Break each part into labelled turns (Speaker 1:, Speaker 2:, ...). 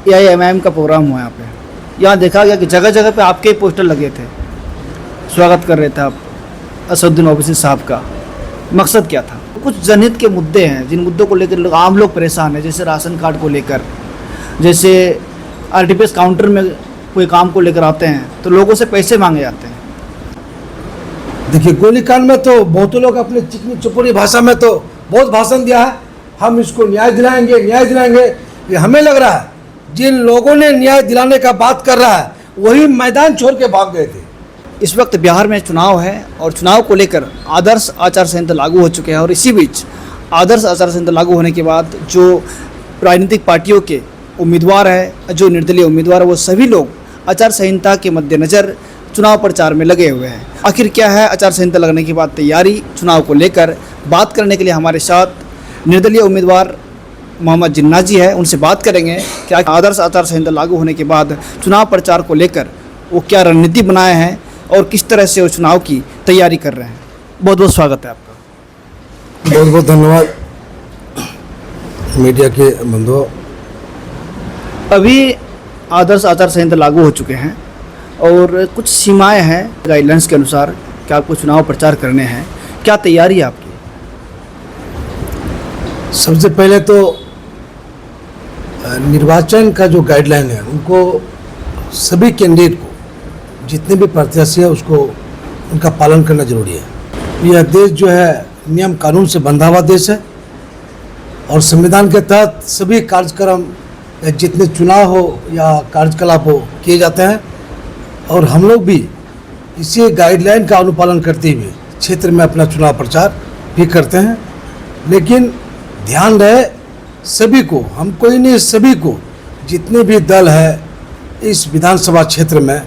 Speaker 1: AIMIM का programme हुआ यहाँ पे। यहाँ देखा गया कि जगह जगह पे आपके ही पोस्टर लगे थे, स्वागत कर रहे थे आप असदुद्दीन ओवैसी साहब का। मकसद क्या था? कुछ जनहित के मुद्दे हैं जिन मुद्दों को लेकर आम लोग परेशान हैं, जैसे राशन कार्ड को लेकर, जैसे RTPS काउंटर में कोई काम को लेकर आते हैं तो लोगों से पैसे मांगे जाते हैं।
Speaker 2: देखिए, गोलीकांड में तो बहुत लोग अपने चिकनी चुपोरी भाषा में तो बहुत भाषण दिया है, हम इसको न्याय दिलाएंगे, न्याय दिलाएंगे। ये हमें लग रहा है जिन लोगों ने न्याय दिलाने का बात कर रहा है वही मैदान छोड़ के भाग गए थे।
Speaker 1: इस वक्त बिहार में चुनाव है और चुनाव को लेकर आदर्श आचार संहिता लागू हो चुके हैं, और इसी बीच आदर्श आचार संहिता लागू होने के बाद जो राजनीतिक पार्टियों के उम्मीदवार है, जो निर्दलीय उम्मीदवार है, वो सभी लोग आचार संहिता के मद्देनज़र चुनाव प्रचार में लगे हुए हैं। आखिर क्या है आचार संहिता लगने के बाद तैयारी चुनाव को लेकर? बात करने के लिए हमारे साथ निर्दलीय उम्मीदवार मोहम्मद जिन्ना जी है, उनसे बात करेंगे कि आदर्श आचार संहिता लागू होने के बाद चुनाव प्रचार को लेकर वो क्या रणनीति बनाए हैं और किस तरह से वो चुनाव की तैयारी कर रहे हैं। बहुत बहुत स्वागत है आपका।
Speaker 2: बहुत बहुत धन्यवाद मीडिया के बंधुओं।
Speaker 1: अभी आदर्श आचार संहिता लागू हो चुके हैं और कुछ सीमाएं हैं गाइडलाइंस के अनुसार कि आपको चुनाव प्रचार करने हैं, क्या तैयारी है आपकी?
Speaker 2: सबसे पहले तो निर्वाचन का जो गाइडलाइन है उनको सभी कैंडिडेट को, जितने भी प्रत्याशी है, उसको उनका पालन करना जरूरी है। यह देश जो है नियम कानून से बंधा हुआ देश है और संविधान के तहत सभी कार्यक्रम या जितने चुनाव हो या कार्यकलाप हो किए जाते हैं, और हम लोग भी इसी गाइडलाइन का अनुपालन करते हुए क्षेत्र में अपना चुनाव प्रचार भी करते हैं। लेकिन ध्यान रहे सभी को, हम कोई नहीं, सभी को, जितने भी दल है इस विधानसभा क्षेत्र में,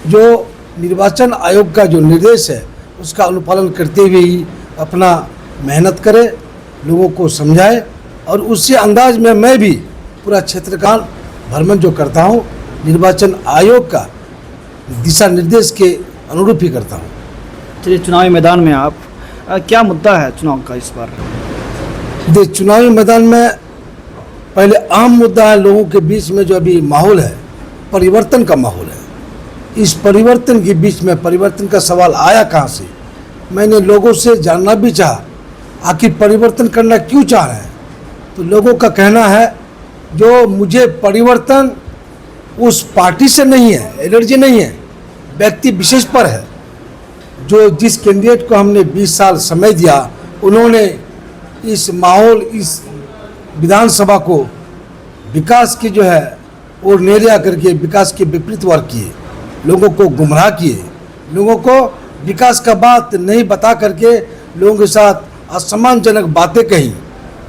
Speaker 2: जो निर्वाचन आयोग का जो निर्देश है उसका अनुपालन करते हुए ही अपना मेहनत करे, लोगों को समझाए, और उसी अंदाज में मैं भी पूरा क्षेत्र का भ्रमण जो करता हूँ निर्वाचन आयोग का दिशा निर्देश के अनुरूप ही करता हूँ।
Speaker 1: चलिए, चुनावी मैदान में आप क्या मुद्दा है चुनाव का इस बार?
Speaker 2: चुनावी मैदान में पहले अहम मुद्दा है लोगों के बीच में जो अभी माहौल है, परिवर्तन का माहौल है। इस परिवर्तन के बीच में परिवर्तन का सवाल आया कहाँ से? मैंने लोगों से जानना भी चाहा आखिर परिवर्तन करना क्यों चाह रहे हैं। तो लोगों का कहना है जो मुझे परिवर्तन उस पार्टी से नहीं है, एलर्जी नहीं है, व्यक्ति विशेष पर है। जो जिस कैंडिडेट को हमने 20 साल समय दिया उन्होंने इस माहौल, इस विधानसभा को विकास की जो है और नेरिया करके विकास के विपरीत वर्क किए, लोगों को गुमराह किए, लोगों को विकास का बात नहीं बता करके लोगों के साथ असम्मानजनक बातें कही।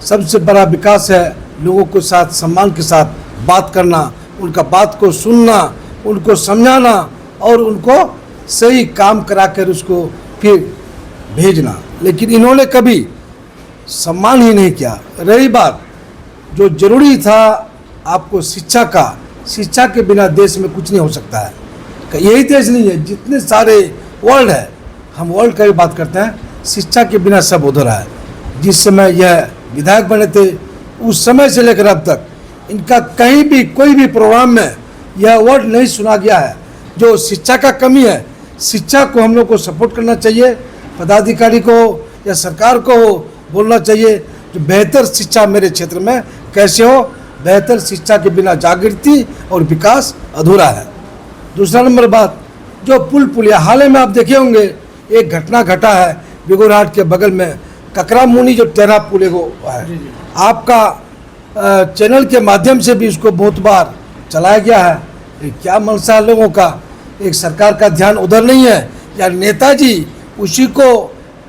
Speaker 2: सबसे बड़ा विकास है लोगों के साथ सम्मान के साथ बात करना, उनका बात को सुनना, उनको समझाना और उनको सही काम कराकर उसको फिर भेजना। लेकिन इन्होंने कभी सम्मान ही नहीं किया। रही बात जो जरूरी था आपको शिक्षा का, शिक्षा के बिना देश में कुछ नहीं हो सकता है। यही देश नहीं है, जितने सारे वर्ल्ड है, हम वर्ल्ड का भी बात करते हैं, शिक्षा के बिना सब अधूरा है। जिस समय यह विधायक बने थे उस समय से लेकर अब तक इनका कहीं भी कोई भी प्रोग्राम में यह वर्ड नहीं सुना गया है जो शिक्षा का कमी है। शिक्षा को हम लोग को सपोर्ट करना चाहिए, पदाधिकारी को या सरकार को बोलना चाहिए जो बेहतर शिक्षा मेरे क्षेत्र में कैसे हो। बेहतर शिक्षा के बिना जागृति और विकास अधूरा है। दूसरा नंबर बात, जो पुल पुलिया हाल ही में आप देखे होंगे, एक घटना घटा है बिगुरहाट के बगल में ककरा मुनी जो टेढ़ा पुल है, आपका चैनल के माध्यम से भी इसको बहुत बार चलाया गया है। क्या मनसा है लोगों का? एक सरकार का ध्यान उधर नहीं है या नेताजी उसी को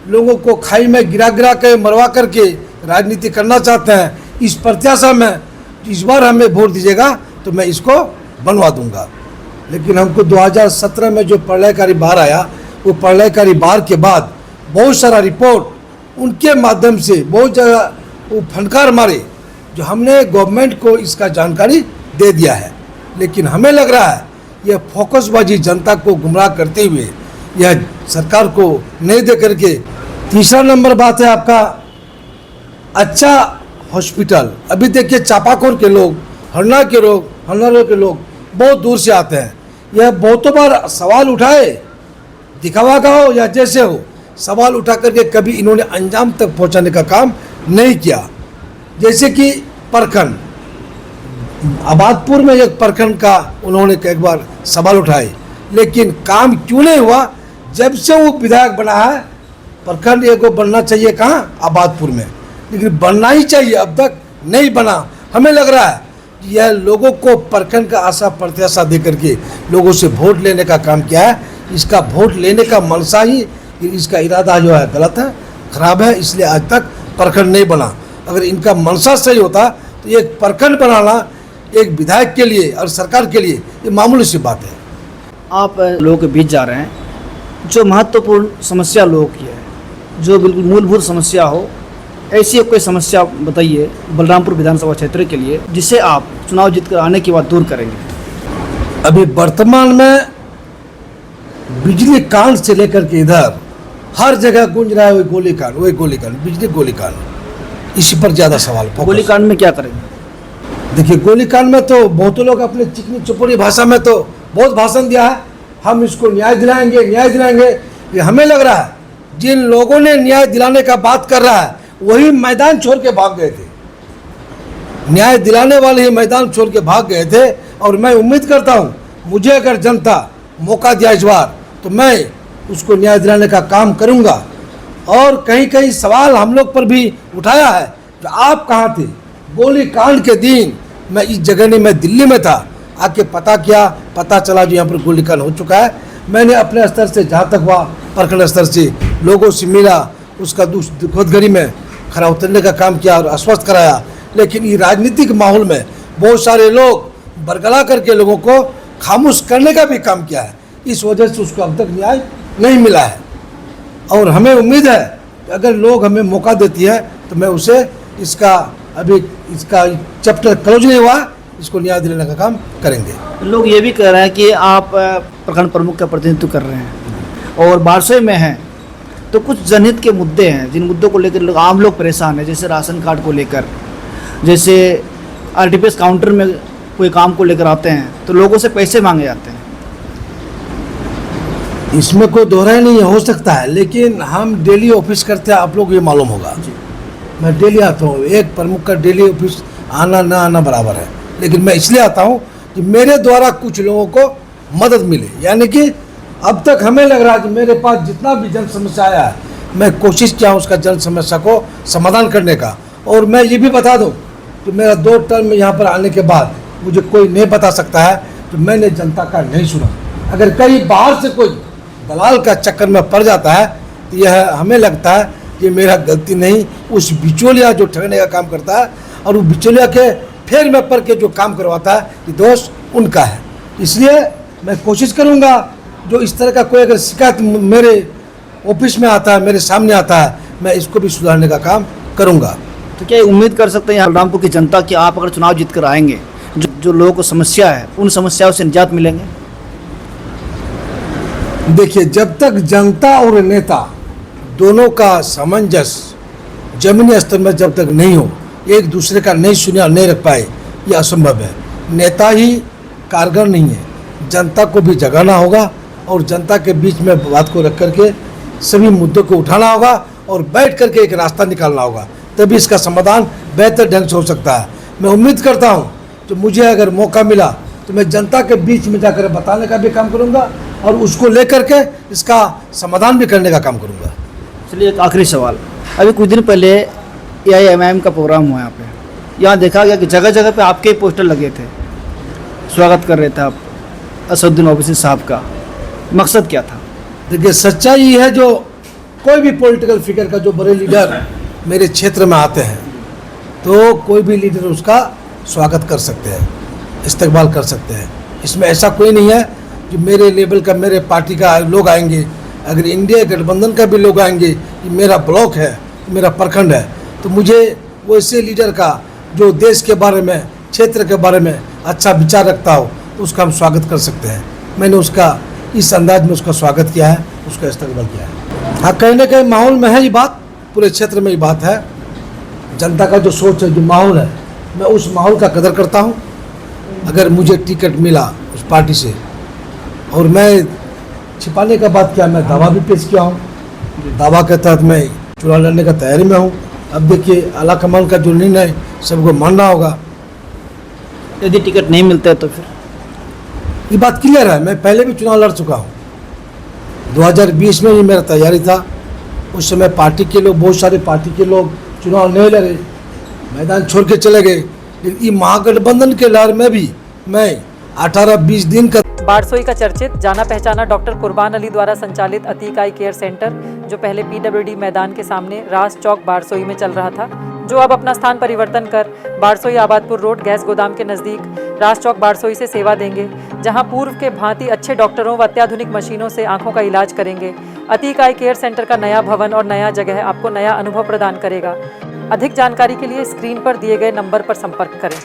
Speaker 2: लोगों को खाई में गिरा गिरा के मरवा करके राजनीति करना चाहते हैं। इस प्रत्याशा में इस बार हमें वोट दीजिएगा तो मैं इसको बनवा दूंगा। लेकिन हमको 2017 में जो प्रलयकारी बाढ़ आया, वो प्रलयकारी बाढ़ के बाद बहुत सारा रिपोर्ट उनके माध्यम से बहुत जगह वो फनकार मारे जो हमने गवर्नमेंट को इसका जानकारी दे दिया है। लेकिन हमें लग रहा है यह फोकसबाजी जनता को गुमराह करते हुए यह सरकार को नहीं दे करके। तीसरा नंबर बात है आपका अच्छा हॉस्पिटल। अभी देखिए चापाकोर के लोग, हरना के लोग हल्द्वानी के लोग बहुत दूर से आते हैं। यह बहुतों बार सवाल उठाए, दिखावा का हो या जैसे हो, सवाल उठा करके कभी इन्होंने अंजाम तक पहुंचाने का काम नहीं किया। जैसे कि प्रखंड आबादपुर में एक प्रखंड का उन्होंने एक बार सवाल उठाए, लेकिन काम क्यों नहीं हुआ? जब से वो विधायक बना है, प्रखंड एक को बनना चाहिए कहाँ? आबादपुर में, लेकिन बनना ही चाहिए, अब तक नहीं बना। हमें लग रहा है कि यह लोगों को प्रखंड का आशा प्रत्याशा दे करके लोगों से वोट लेने का काम किया है। इसका वोट लेने का मनसा ही, इसका इरादा जो है गलत है, खराब है, इसलिए आज तक प्रखंड नहीं बना। अगर इनका मनसा सही होता तो एक प्रखंड बनाना एक विधायक के लिए और सरकार के लिए ये मामूली सी बात है।
Speaker 1: आप लोगों के बीच जा रहे हैं, जो महत्वपूर्ण समस्या लोगों की है, जो बिल्कुल मूलभूत समस्या हो, ऐसी कोई समस्या बताइए बलरामपुर विधानसभा क्षेत्र के लिए, जिसे आप चुनाव जीत कर आने के बाद दूर करेंगे।
Speaker 2: अभी वर्तमान में बिजली कांड से लेकर के इधर हर जगह गूंज रहा है वही गोलीकांड, बिजली गोलीकांड, इसी पर ज़्यादा सवाल।
Speaker 1: गोलीकांड में क्या करेंगे?
Speaker 2: देखिए, गोलीकांड में तो बहुत लोग अपने चिकनी चुपड़ी भाषा में तो बहुत भाषण दिया है, हम इसको न्याय दिलाएंगे, न्याय दिलाएंगे। ये हमें लग रहा है जिन लोगों ने न्याय दिलाने का बात कर रहा है वही मैदान छोड़ के भाग गए थे। न्याय दिलाने वाले ही मैदान छोड़ के भाग गए थे। और मैं उम्मीद करता हूँ, मुझे अगर जनता मौका दिया इस बार तो मैं उसको न्याय दिलाने का काम करूँगा। और कहीं कहीं सवाल हम लोग पर भी उठाया है कि आप कहाँ थे गोली कांड के दिन? मैं इस जगह नहीं, मैं दिल्ली में था। आके पता किया, पता चला जो यहाँ पर गोली कांड हो चुका है। मैंने अपने स्तर से जहाँ तक हुआ प्रखंड स्तर से लोगों से मिला, उसका दुखद घड़ी में खरा उतरने का काम किया और आश्वस्त कराया। लेकिन ये राजनीतिक माहौल में बहुत सारे लोग बरगला करके लोगों को खामोश करने का भी काम किया है। इस वजह से उसको अब तक न्याय नहीं मिला है। और हमें उम्मीद है कि अगर लोग हमें मौका देती है तो मैं उसे इसका चैप्टर क्लोज नहीं हुआ, इसको न्याय दिलाने का काम करेंगे।
Speaker 1: लोग ये भी कह रहे हैं कि आप प्रखंड प्रमुख का प्रतिनिधित्व कर रहे हैं और बारसोई में हैं, तो कुछ जनहित के मुद्दे हैं जिन मुद्दों को लेकर आम लोग परेशान हैं, जैसे राशन कार्ड को लेकर, जैसे आरटीपीएस काउंटर में कोई काम को लेकर आते हैं तो लोगों से पैसे मांगे जाते हैं।
Speaker 2: इसमें कोई दोहराई नहीं हो सकता है, लेकिन हम डेली ऑफिस करते हैं, आप लोग ये मालूम होगा। मैं डेली आता हूँ, एक प्रमुख का डेली ऑफिस आना ना आना बराबर है, लेकिन मैं इसलिए आता हूँ कि मेरे द्वारा कुछ लोगों को मदद मिले। यानी कि अब तक हमें लग रहा है कि मेरे पास जितना भी जन समस्या आया है, मैं कोशिश किया हूँ उसका जन समस्या को समाधान करने का। और मैं ये भी बता दूँ कि मेरा 2 टर्म यहाँ पर आने के बाद मुझे कोई नहीं बता सकता है कि मैंने जनता का नहीं सुना। अगर कहीं बाहर से कोई दलाल का चक्कर में पड़ जाता है तो यह हमें लगता है कि मेरा गलती नहीं, उस बिचौलिया जो ठगने का काम करता है और वो बिचौलिया के फेर में पड़ के जो काम करवाता है, ये दोष उनका है। इसलिए मैं कोशिश करूँगा जो इस तरह का कोई अगर शिकायत मेरे ऑफिस में आता है, मेरे सामने आता है, मैं इसको भी सुधारने का काम करूँगा।
Speaker 1: तो क्या उम्मीद कर सकते हैं बलरामपुर की जनता कि आप अगर चुनाव जीत कर आएंगे, जो लोगों को समस्या है उन समस्याओं से निजात मिलेंगे?
Speaker 2: देखिए, जब तक जनता और नेता दोनों का सामंजस्य जमीनी स्तर में जब तक नहीं हो, एक दूसरे का नहीं सुनिया नहीं रख पाए, ये असंभव है। नेता ही कारगर नहीं है, जनता को भी जगाना होगा और जनता के बीच में बात को रख करके सभी मुद्दों को उठाना होगा और बैठ करके एक रास्ता निकालना होगा, तभी इसका समाधान बेहतर ढंग से हो सकता है। मैं उम्मीद करता हूँ कि मुझे अगर मौका मिला तो मैं जनता के बीच में जाकर बताने का भी काम करूँगा और उसको लेकर के इसका समाधान भी करने का काम करूँगा।
Speaker 1: चलिए, एक आखिरी सवाल। अभी कुछ दिन पहले AIMIM का प्रोग्राम हुआ यहाँ पे, यहाँ देखा गया कि जगह जगह पे आपके पोस्टर लगे थे, स्वागत कर रहे थे आप असदुद्दीन ओवैसी साहब का। मकसद क्या था?
Speaker 2: देखिए, सच्चाई ये है, जो कोई भी पॉलिटिकल फिगर का जो बड़े लीडर मेरे क्षेत्र में आते हैं तो कोई भी लीडर उसका स्वागत कर सकते हैं, इस्तकबाल कर सकते हैं। इसमें ऐसा कोई नहीं है कि मेरे लेवल का, मेरे पार्टी का लोग आएंगे, अगर इंडिया गठबंधन का भी लोग आएंगे, ये मेरा ब्लॉक है, मेरा प्रखंड है, तो मुझे वैसे लीडर का जो देश के बारे में, क्षेत्र के बारे में अच्छा विचार रखता हो तो उसका हम स्वागत कर सकते हैं। मैंने उसका इस अंदाज में उसका स्वागत किया है, उसका इस्तकबाल किया है। हाँ, कहीं ना कहीं माहौल में है ये बात, पूरे क्षेत्र में ये बात है। जनता का जो सोच है, जो माहौल है, मैं उस माहौल का कदर करता हूँ अगर मुझे टिकट मिला उस पार्टी से, और मैं छिपाने का बात क्या, मैं दावा भी पेश किया हूँ, दावा के तहत मैं चुनाव लड़ने का तैयारी में हूँ। अब देखिए आला कमान का जो निर्णय है सबको मानना होगा।
Speaker 1: यदि टिकट नहीं मिलता है तो फिर
Speaker 2: ये बात क्लियर है, मैं पहले भी चुनाव लड़ चुका हूँ। 2020 में ही मेरा तैयारी था, उस समय पार्टी के लोग, बहुत सारे पार्टी के लोग चुनाव नहीं लड़े, मैदान छोड़ के चले गए। लेकिन ये महागठबंधन के लहर में भी मैं 18-20 दिन का
Speaker 3: बारसोई का चर्चित जाना पहचाना डॉक्टर कुर्बान अली द्वारा संचालित अतीक आई केयर सेंटर, जो पहले पीडब्ल्यूडी मैदान के सामने रास चौक बारसोई में चल रहा था, जो अब अपना स्थान परिवर्तन कर बारसोई आबादपुर रोड गैस गोदाम के नज़दीक रास चौक बारसोई से सेवा देंगे, जहां पूर्व के भांति अच्छे डॉक्टरों व अत्याधुनिक मशीनों से आंखों का इलाज करेंगे। अतीक आई केयर सेंटर का नया भवन और नया जगह आपको नया अनुभव प्रदान करेगा। अधिक जानकारी के लिए स्क्रीन पर दिए गए नंबर पर संपर्क करें।